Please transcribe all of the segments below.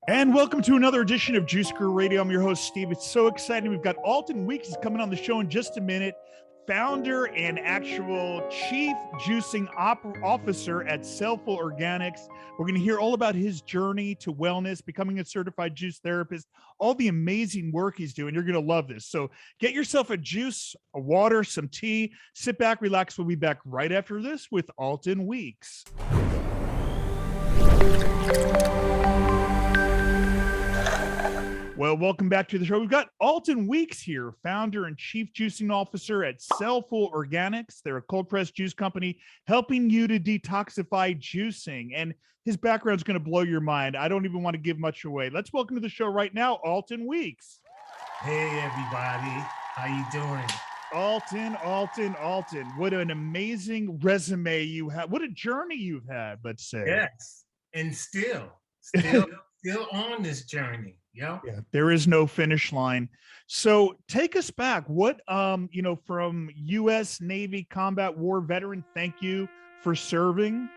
And welcome to another edition of Juice Crew Radio. I'm your host, Steve. It's so exciting. We've got Alton Weekes coming on the show in just a minute. Founder and actual chief juicing officer at Cellful Organics. We're going to hear all about his journey to wellness, becoming a certified juice therapist, all the amazing work he's doing. You're going to love this. So get yourself a juice, a water, some tea, sit back, relax. We'll be back right after this with Alton Weekes. Well, welcome back to the show. We've got Alton Weekes here, founder and chief juicing officer at Cellful Organics. They're a cold pressed juice company helping you to detoxify juicing. And his background is going to blow your mind. I don't even want to give much away. Let's welcome to the show right now, Alton Weekes. Hey, everybody. How you doing? Alton. What an amazing resume you have. What a journey you've had, let's say. Yes. And still on this journey. Yeah, there is no finish line. So take us back. What, from U.S. Navy combat war veteran, thank you for serving.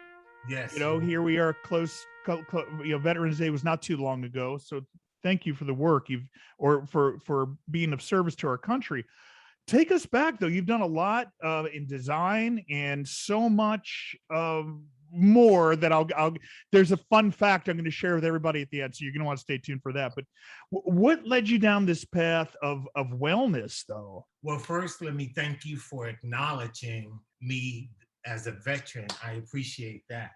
Yes. Here we are close, Veterans Day was not too long ago. So thank you for the work for being of service to our country. Take us back though. You've done a lot in design and so much more that I'll there's a fun fact I'm going to share with everybody at the end, so you're going to want to stay tuned for that. But what led you down this path of wellness though? Well, first, let me thank you for acknowledging me as a veteran. I appreciate that.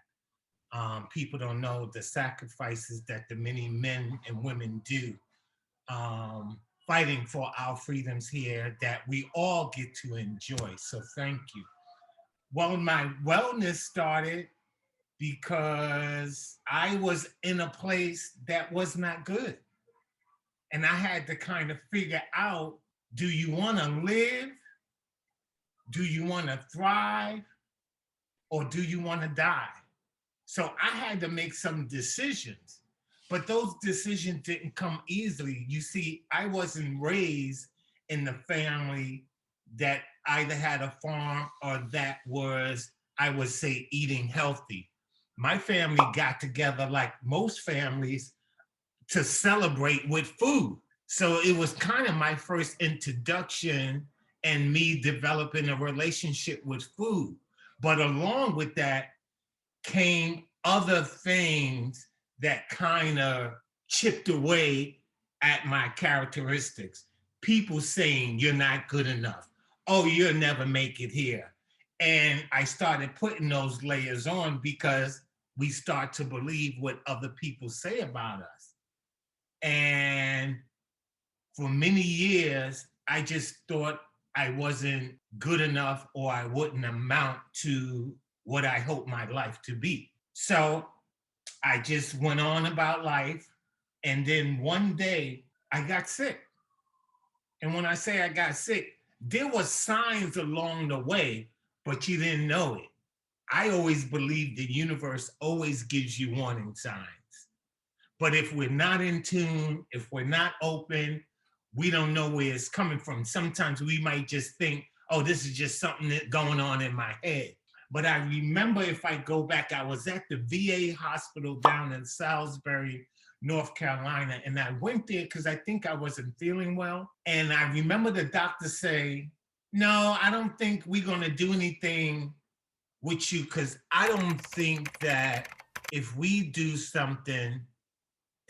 People don't know the sacrifices that the many men and women do fighting for our freedoms here that we all get to enjoy. So thank you. Well, my wellness started because I was in a place that was not good. And I had to kind of figure out, do you want to live? Do you want to thrive? Or do you want to die? So I had to make some decisions, but those decisions didn't come easily. You see, I wasn't raised in the family that either had a farm or that was, I would say, eating healthy. My family got together like most families to celebrate with food. So it was kind of my first introduction and me developing a relationship with food. But along with that came other things that kind of chipped away at my characteristics. People saying, you're not good enough. Oh, you'll never make it here. And I started putting those layers on because we start to believe what other people say about us. And for many years, I just thought I wasn't good enough or I wouldn't amount to what I hope my life to be. So I just went on about life. And then one day I got sick. And when I say I got sick, there were signs along the way, but you didn't know it. I always believe the universe always gives you warning signs. But if we're not in tune, if we're not open, we don't know where it's coming from. Sometimes we might just think, oh, this is just something that's going on in my head. But I remember, if I go back, I was at the VA hospital down in Salisbury, North Carolina, and I went there because I think I wasn't feeling well. And I remember the doctor say, no, I don't think we're going to do anything with you, because I don't think that if we do something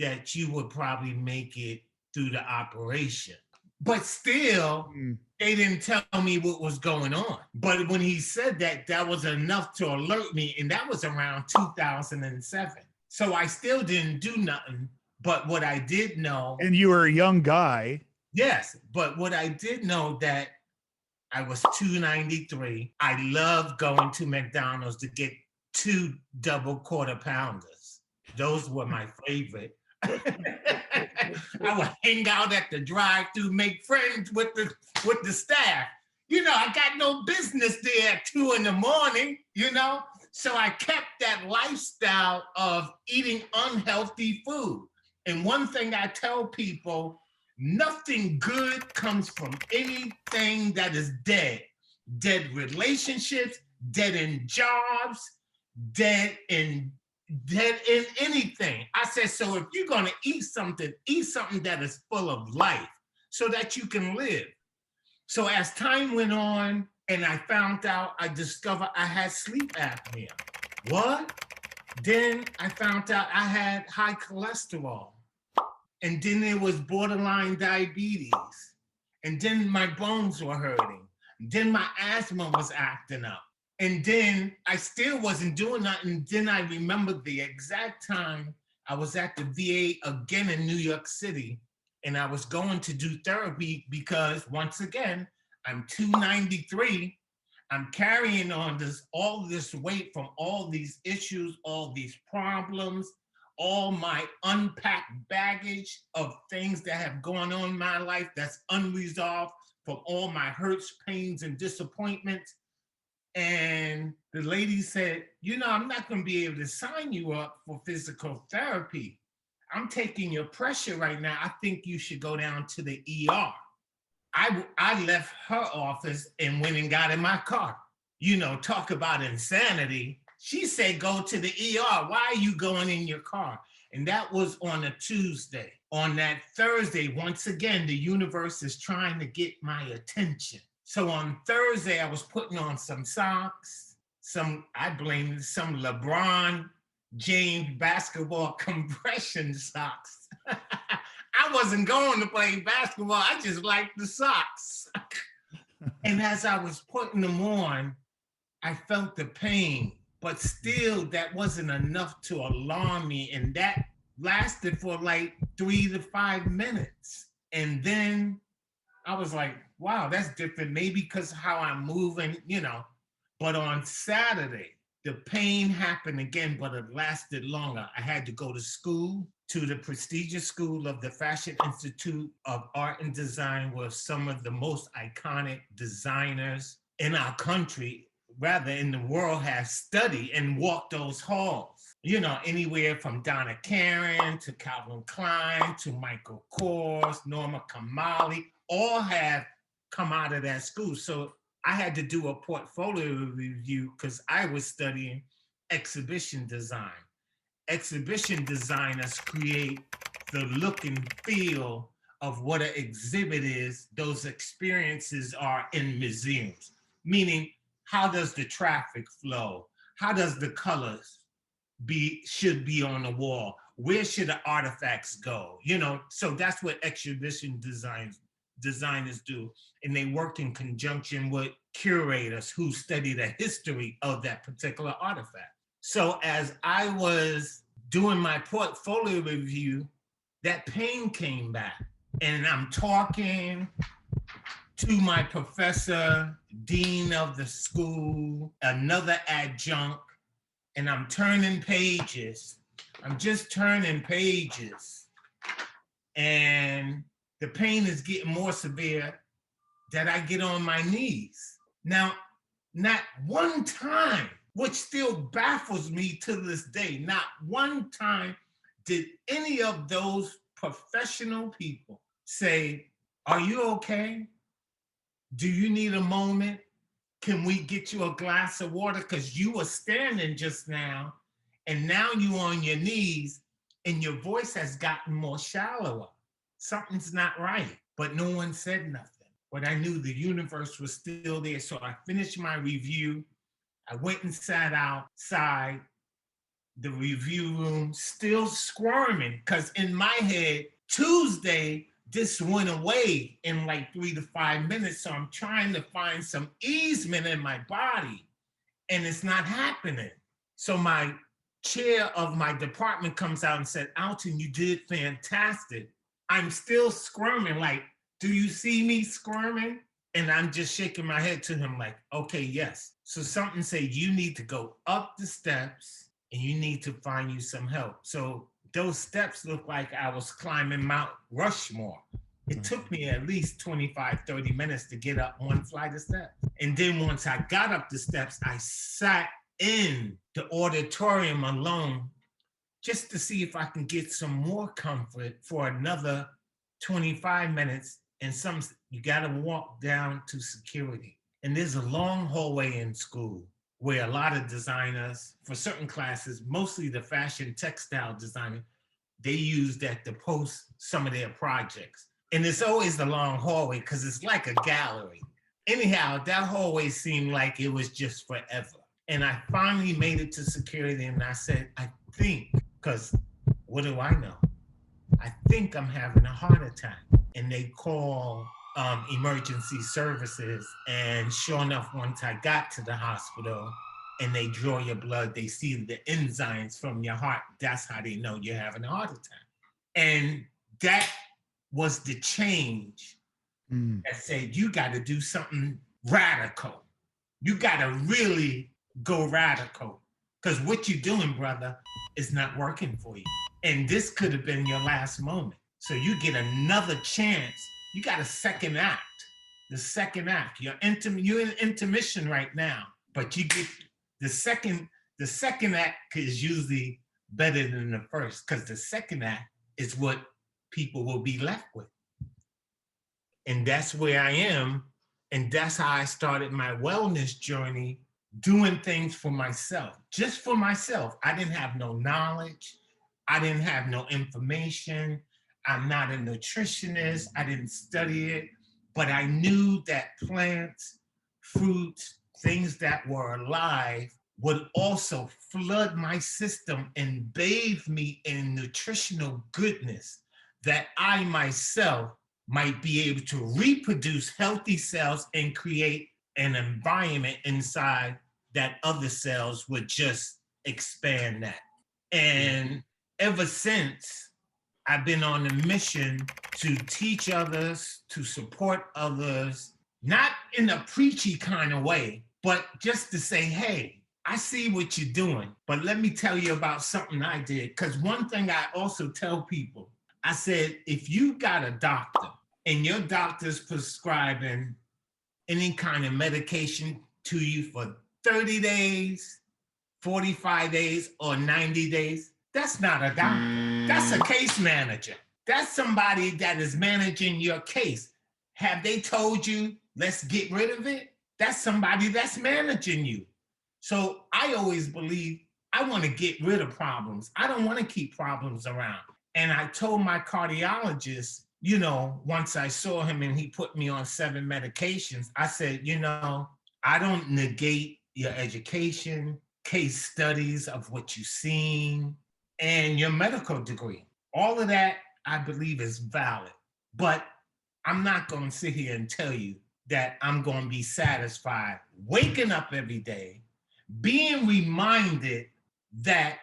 that you would probably make it through the operation. But still, they didn't tell me what was going on. But when he said that, that was enough to alert me, and that was around 2007. So I still didn't do nothing, but what I did know. And you were a young guy. Yes, but what I did know that I was 293. I loved going to McDonald's to get 2 double quarter pounders. Those were my favorite. I would hang out at the drive-thru, make friends with the staff. I got no business there at 2 a.m, So I kept that lifestyle of eating unhealthy food. And one thing I tell people, nothing good comes from anything that is dead. Dead relationships, dead in jobs, dead in than in anything. I said, so if you're gonna eat something that is full of life so that you can live. So as time went on and I discovered I had sleep apnea. What? Then I found out I had high cholesterol. And then there was borderline diabetes. And then my bones were hurting. Then my asthma was acting up. And then I still wasn't doing nothing. Then I remembered the exact time I was at the VA again in New York City. And I was going to do therapy because once again, I'm 293. I'm carrying on all this weight from all these issues, all these problems, all my unpacked baggage of things that have gone on in my life that's unresolved from all my hurts, pains, and disappointments. And the lady said, I'm not going to be able to sign you up for physical therapy. I'm taking your pressure right now. I think you should go down to the ER. I left her office and went and got in my car. Talk about insanity. She said, go to the ER. Why are you going in your car? And that was on a Tuesday. On that Thursday, once again, the universe is trying to get my attention. So on Thursday, I was putting on some socks, I blamed some LeBron James basketball compression socks. I wasn't going to play basketball. I just liked the socks. And as I was putting them on, I felt the pain, but still that wasn't enough to alarm me. And that lasted for like 3 to 5 minutes. And then I was like, wow, that's different. Maybe because how I'm moving, But on Saturday, the pain happened again, but it lasted longer. I had to go to school, to the prestigious school of the Fashion Institute of Art and Design, where some of the most iconic designers in our country, rather in the world, have studied and walked those halls. Anywhere from Donna Karan to Calvin Klein to Michael Kors, Norma Kamali, all have come out of that school. So I had to do a portfolio review because I was studying exhibition design. Exhibition designers create the look and feel of what an exhibit is. Those experiences are in museums, meaning how does the traffic flow? How does the colors should be on the wall? Where should the artifacts go? So that's what exhibition designers do. And they work in conjunction with curators who study the history of that particular artifact. So as I was doing my portfolio review, that pain came back. And I'm talking to my professor, dean of the school, another adjunct, and I'm turning pages. I'm just turning pages. And the pain is getting more severe that I get on my knees. Now, not one time, which still baffles me to this day, not one time did any of those professional people say, are you okay? Do you need a moment? Can we get you a glass of water? Because you were standing just now, and now you're on your knees, and your voice has gotten more shallower. Something's not right, but no one said nothing. But I knew the universe was still there. So I finished my review. I went and sat outside the review room, still squirming, because in my head, Tuesday, this went away in like 3 to 5 minutes. So I'm trying to find some easement in my body, and it's not happening. So my chair of my department comes out and said, Alton, you did fantastic. I'm still squirming, like, do you see me squirming? And I'm just shaking my head to him like, okay, yes. So something said, you need to go up the steps and you need to find you some help. So those steps looked like I was climbing Mount Rushmore. It took me at least 25, 30 minutes to get up one flight of steps. And then once I got up the steps, I sat in the auditorium alone just to see if I can get some more comfort for another 25 minutes. And you gotta walk down to security. And there's a long hallway in school. where a lot of designers, for certain classes, mostly the fashion textile designer, they use that to post some of their projects. And it's always the long hallway because it's like a gallery. Anyhow, that hallway seemed like it was just forever. And I finally made it to security and I said, I think, because what do I know? I think I'm having a heart attack. And they call emergency services. And sure enough, once I got to the hospital and they draw your blood, they see the enzymes from your heart. That's how they know you're having a heart attack. And that was the change that said, you got to do something radical. You got to really go radical because what you're doing, brother, is not working for you. And this could have been your last moment. So you get another chance. You got a second act. The second act. You're in intermission right now, but you get the second act is usually better than the first because the second act is what people will be left with. And that's where I am. And that's how I started my wellness journey, doing things for myself, just for myself. I didn't have no knowledge. I didn't have no information. I'm not a nutritionist. I didn't study it, but I knew that plants, fruits, things that were alive would also flood my system and bathe me in nutritional goodness that I myself might be able to reproduce healthy cells and create an environment inside that other cells would just expand that. And ever since, I've been on a mission to teach others, to support others, not in a preachy kind of way, but just to say, hey, I see what you're doing, but let me tell you about something I did. Because one thing I also tell people, I said, if you got a doctor and your doctor's prescribing any kind of medication to you for 30 days, 45 days, or 90 days, that's not a doctor. That's a case manager. That's somebody that is managing your case. Have they told you, let's get rid of it? That's somebody that's managing you. So I always believe I want to get rid of problems. I don't want to keep problems around. And I told my cardiologist, you know, once I saw him and he put me on 7 medications, I said, you know, I don't negate your education, case studies of what you've seen, and your medical degree. All of that, I believe, is valid. But I'm not going to sit here and tell you that I'm going to be satisfied waking up every day, being reminded that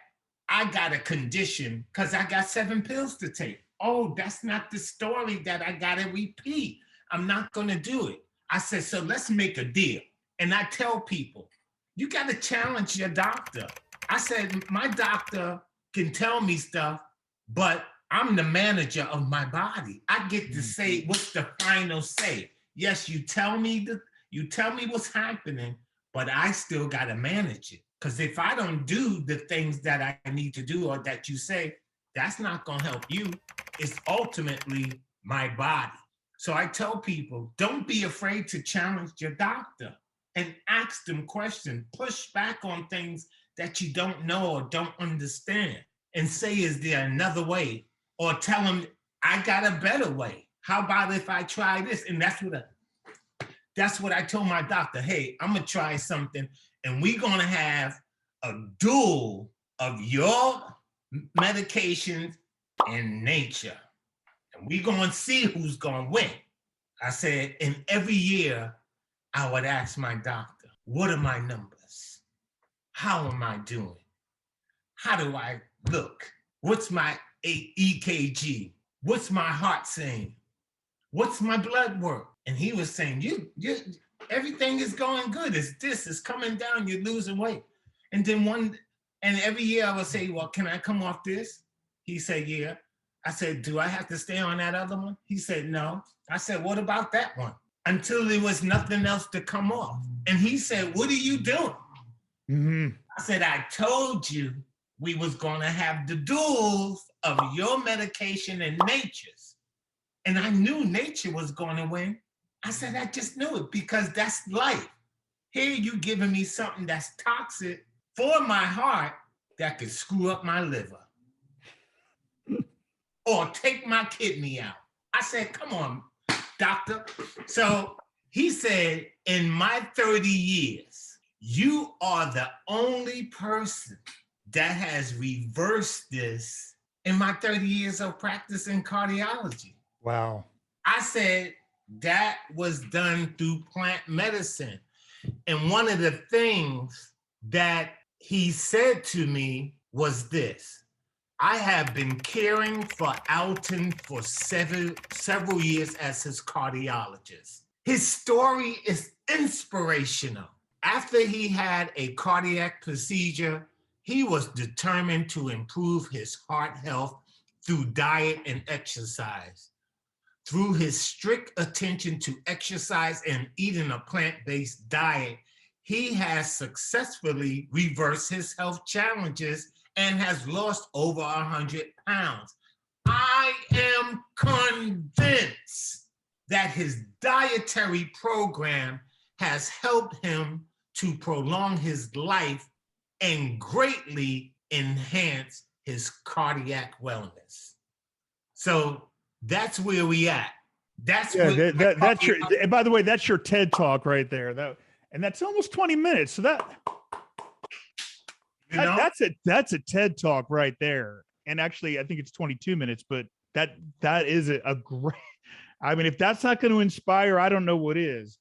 I got a condition because I got 7 pills to take. Oh, that's not the story that I got to repeat. I'm not going to do it. I said, so let's make a deal. And I tell people, you got to challenge your doctor. I said, my doctor can tell me stuff, but I'm the manager of my body. I get to say what's the final say. Yes, you tell me what's happening, but I still got to manage it. Because if I don't do the things that I need to do or that you say, that's not going to help you. It's ultimately my body. So I tell people, don't be afraid to challenge your doctor and ask them questions. Push back on things that you don't know or don't understand and say, is there another way? Or tell them, I got a better way. How about if I try this? And that's what I told my doctor. Hey, I'm going to try something and we're going to have a duel of your medications and nature. And we're going to see who's going to win. I said, and every year I would ask my doctor, what are my numbers? How am I doing? How do I look? What's my EKG? What's my heart saying? What's my blood work? And he was saying, you everything is going good. It's coming down, you're losing weight. And then every year I would say, well, can I come off this? He said, yeah. I said, do I have to stay on that other one? He said, no. I said, what about that one? Until there was nothing else to come off. And he said, what are you doing? Mm-hmm. I said, I told you we was going to have the duels of your medication and nature's. And I knew nature was going to win. I said, I just knew it because that's life. Here you giving me something that's toxic for my heart that could screw up my liver or take my kidney out. I said, come on, doctor. So he said, in my 30 years, you are the only person that has reversed this in my 30 years of practicing cardiology. Wow. I said, that was done through plant medicine. And one of the things that he said to me was this: I have been caring for Alton for several years as his cardiologist. His story is inspirational. After he had a cardiac procedure, he was determined to improve his heart health through diet and exercise. Through his strict attention to exercise and eating a plant-based diet, he has successfully reversed his health challenges and has lost over 100 pounds. I am convinced that his dietary program has helped him to prolong his life and greatly enhance his cardiac wellness. So that's where we at. That's that's your. And by the way, that's your TED talk right there. And that's almost 20 minutes. So that's a TED talk right there. And actually, I think it's 22 minutes. But that is a great. I mean, if that's not going to inspire, I don't know what is.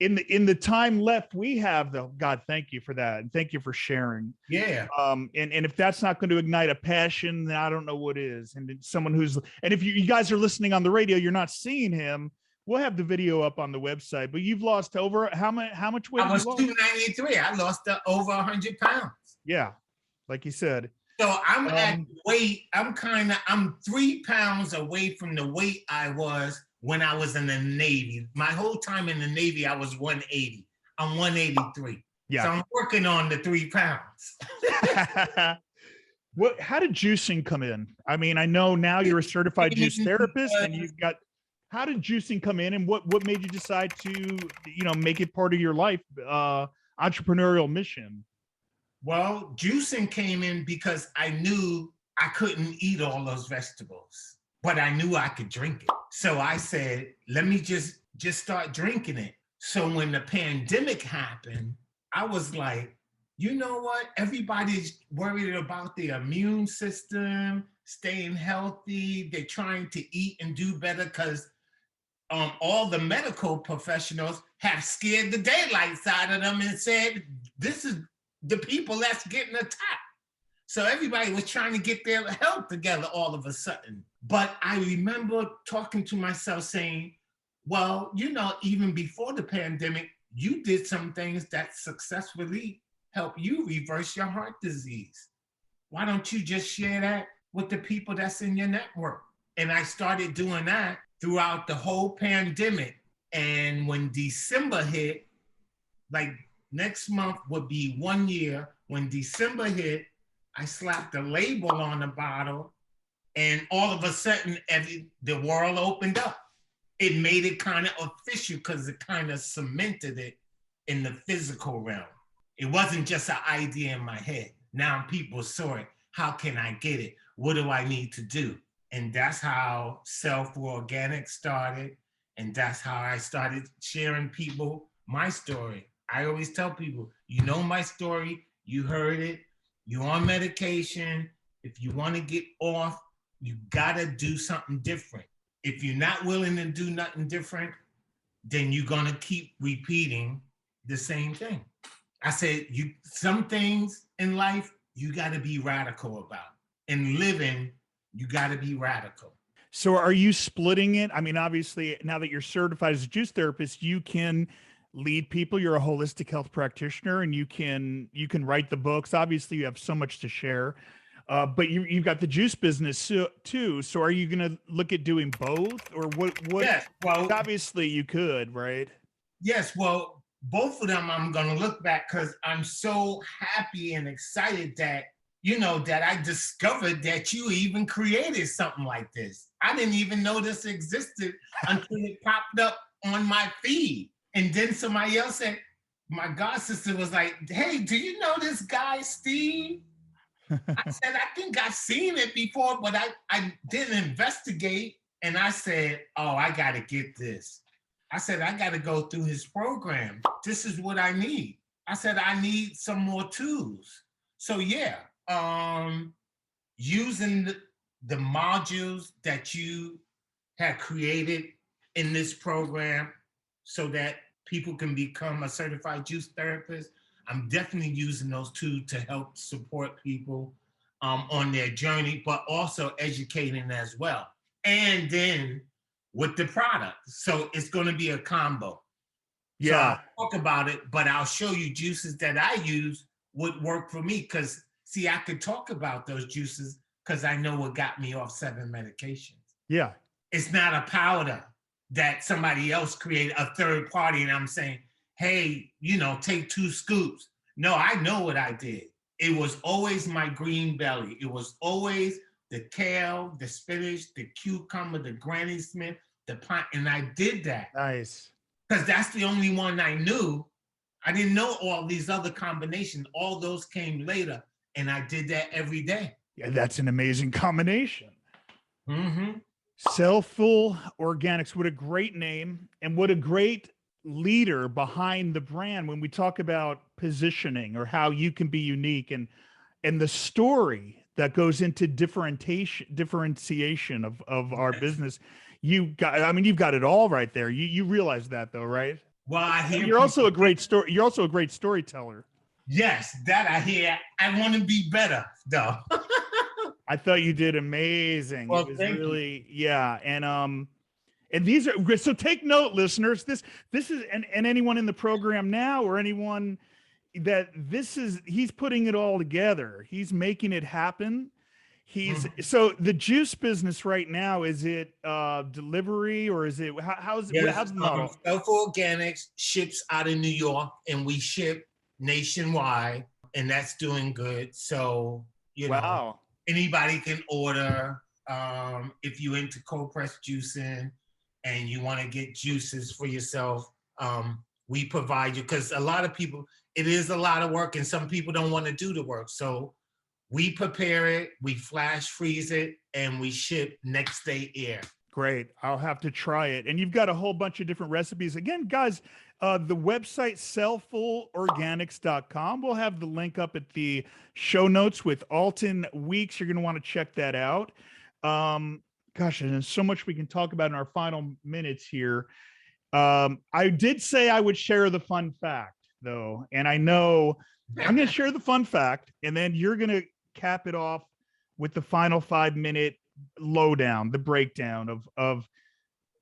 In the time left we have, though, God, thank you for that, and thank you for sharing. Yeah. And if that's not going to ignite a passion, then I don't know what is. And someone who's, and if you guys are listening on the radio, you're not seeing him. We'll have the video up on the website. But you've lost over how much weight? I was 293. I lost over 100 pounds. Yeah, like you said. So I'm at weight. I'm 3 pounds away from the weight I was when I was in the Navy. My whole time in the Navy, I was 180. I'm 183. Yeah. So I'm working on the 3 pounds. How did juicing come in? I mean, I know now you're a certified juice therapist, and you've got. How did juicing come in, and what made you decide to, make it part of your life, entrepreneurial mission? Well, juicing came in because I knew I couldn't eat all those vegetables, but I knew I could drink it. So I said, let me just start drinking it. So when the pandemic happened, I was like, you know what? Everybody's worried about the immune system, staying healthy. They're trying to eat and do better because all the medical professionals have scared the daylights out of them and said, this is the people that's getting attacked. So everybody was trying to get their health together all of a sudden. But I remember talking to myself saying, well, even before the pandemic, you did some things that successfully helped you reverse your heart disease. Why don't you just share that with the people that's in your network? And I started doing that throughout the whole pandemic. And when December hit, like next month would be 1 year. When December hit, I slapped a label on the bottle, and all of a sudden, the world opened up. It made it kind of official because it kind of cemented it in the physical realm. It wasn't just an idea in my head. Now people saw it. How can I get it? What do I need to do? And that's how Cellful Organics started. And that's how I started sharing people my story. I always tell people, you know my story, you heard it, you're on medication. If you want to get off, you gotta do something different. If you're not willing to do nothing different, then you're gonna keep repeating the same thing. I said, some things in life, you gotta be radical about. In living, you gotta be radical. So are you splitting it? I mean, obviously, now that you're certified as a juice therapist, you can lead people. You're a holistic health practitioner, and you can write the books. Obviously, you have so much to share, but you've got the juice business too. So are you going to look at doing both, or what? Yes, well, obviously you could, right? Yes, well, both of them I'm going to look back because I'm so happy and excited that, that I discovered that you even created something like this. I didn't even know this existed until it popped up on my feed. And then somebody else said, my god sister was like, hey, do you know this guy, Steve? I said, I think I've seen it before, but I didn't investigate. And I said, oh, I got to get this. I said, I got to go through his program. This is what I need. I said, I need some more tools. So yeah, using the modules that you have created in this program so that people can become a certified juice therapist. I'm definitely using those tools to help support people on their journey, but also educating as well. And then with the product. So it's going to be a combo. Yeah. So I'll talk about it, but I'll show you juices that I use would work for me. Because see, I could talk about those juices because I know what got me off 7 medications. Yeah. It's not a powder that somebody else created, a third party, and I'm saying, hey, take 2 scoops. No, I know what I did. It was always my green belly. It was always the kale, the spinach, the cucumber, the Granny Smith, the pine, and I did that. Nice. Because that's the only one I knew. I didn't know all these other combinations. All those came later, and I did that every day. Yeah, that's an amazing combination. Mm-hmm. Cellful Organics, what a great name, and what a great leader behind the brand when we talk about positioning or how you can be unique, and the story that goes into differentiation of our business. You've got it all right there. You realize that though, right? Well, I hear you're also a great storyteller. Yes, that I hear. I want to be better though. I thought you did amazing. Well, it was thank really, you. Yeah. And these are, so take note, listeners, this is, and anyone in the program now, or anyone that he's putting it all together. He's making it happen. So the juice business right now, is it delivery, or is it, how's the model? Cellful Organics ships out of New York, and we ship nationwide, and that's doing good. So, Wow. Anybody can order. If you into cold press juicing and you want to get juices for yourself, we provide you, because a lot of people, it is a lot of work, and some people don't want to do the work. So we prepare it, we flash freeze it, and we ship next day air. Great. I'll have to try it. And you've got a whole bunch of different recipes. Again, guys, the website, cellfulorganics.com. We'll have the link up at the show notes with Alton Weekes. You're going to want to check that out. Gosh, and there's so much we can talk about in our final minutes here. I did say I would share the fun fact, though. And I know I'm going to share the fun fact, and then you're going to cap it off with the final 5-minute lowdown, the breakdown of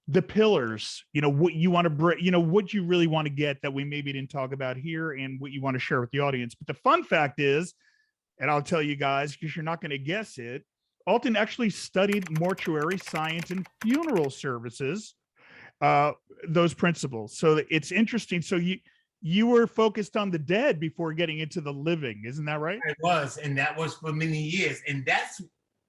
the pillars, what you want to bring, what you really want to get that we maybe didn't talk about here, and what you want to share with the audience. But the fun fact is, and I'll tell you guys, because you're not going to guess it, Alton actually studied mortuary science and funeral services, those principles. So it's interesting. So you were focused on the dead before getting into the living. Isn't that right? I was, and that was for many years. And that's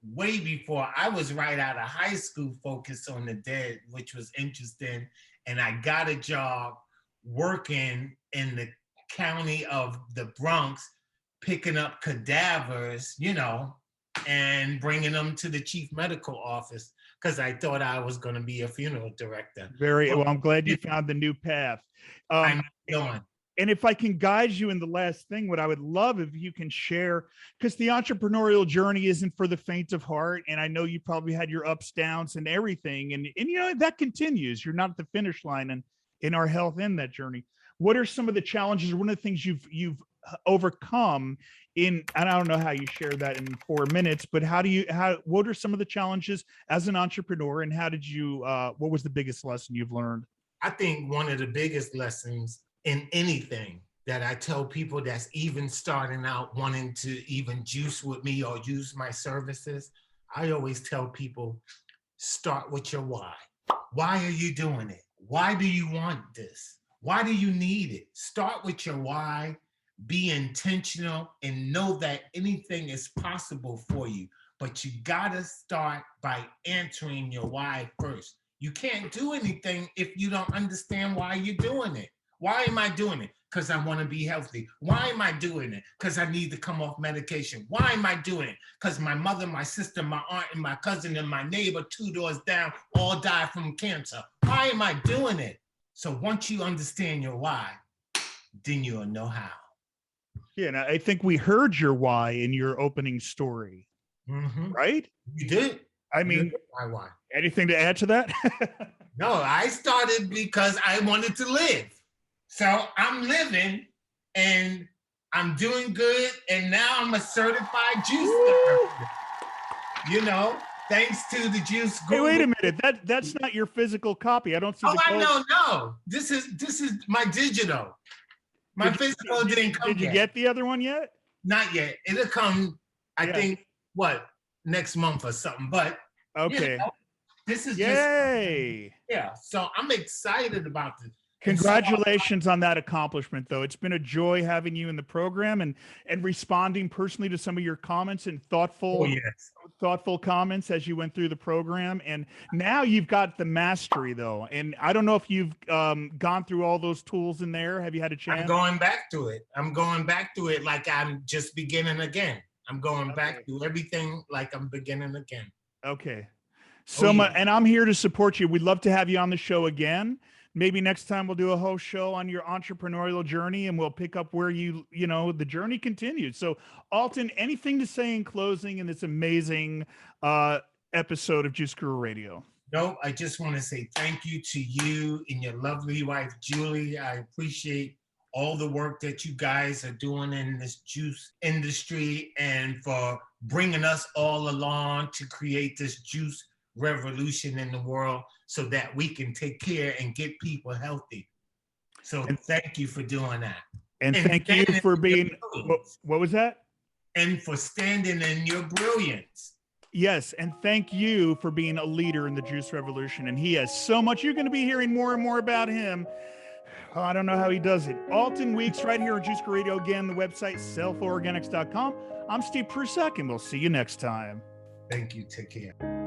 way before I was right out of high school, focused on the dead, which was interesting. And I got a job working in the county of the Bronx, picking up cadavers, and bringing them to the chief medical office, because I thought I was going to be a funeral director. Very well. I'm glad you found the new path. I'm going. And if I can guide you in the last thing, what I would love if you can share, because the entrepreneurial journey isn't for the faint of heart. And I know you probably had your ups, downs, and everything. And that continues. You're not at the finish line, and in our health in that journey. What are some of the challenges? One of the things you've overcome and I don't know how you share that in 4 minutes, but what are some of the challenges as an entrepreneur, and how did you, what was the biggest lesson you've learned? I think one of the biggest lessons in anything that I tell people that's even starting out wanting to even juice with me or use my services, I always tell people, start with your why. Why are you doing it? Why do you want this? Why do you need it? Start with your why, be intentional, and know that anything is possible for you. But you gotta start by answering your why first. You can't do anything if you don't understand why you're doing it. Why am I doing it? Because I want to be healthy. Why am I doing it? Because I need to come off medication. Why am I doing it? Because my mother, my sister, my aunt, and my cousin, and my neighbor 2 doors down all died from cancer. Why am I doing it? So once you understand your why, then you'll know how. Yeah, and I think we heard your why in your opening story, right? You did. I mean, my why. Anything to add to that? No, I started because I wanted to live. So I'm living and I'm doing good. And now I'm a certified juice therapist. You know, thanks to the juice. Hey, wait a minute. That's not your physical copy. I don't see. Oh, I know. No, this is my digital. My physical didn't come yet. Did you get the other one yet? Not yet. It'll come, I think, next month or something. But okay. You know, this is yay. So I'm excited about this. Congratulations on that accomplishment, though. It's been a joy having you in the program and responding personally to some of your comments and thoughtful comments as you went through the program. And now you've got the mastery, though. And I don't know if you've gone through all those tools in there. Have you had a chance? I'm going back to it. I'm going back to it like I'm just beginning again. I'm going back to everything like I'm beginning again. Okay. So much, and I'm here to support you. We'd love to have you on the show again. Maybe next time we'll do a whole show on your entrepreneurial journey and we'll pick up where the journey continues. So Alton, anything to say in closing in this amazing episode of Juice Guru Radio? Nope. I just want to say thank you to you and your lovely wife, Julie. I appreciate all the work that you guys are doing in this juice industry and for bringing us all along to create this juice revolution in the world so that we can take care and get people healthy. So thank you for doing that. And thank you for being, what was that? And for standing in your brilliance. Yes, and thank you for being a leader in the juice revolution. And he has so much. You're going to be hearing more and more about him. Oh, I don't know how he does it. Alton Weekes right here on Juice Guru Radio. Again, the website, cellfulorganics.com. I'm Steve Prussack, and we'll see you next time. Thank you. Take care.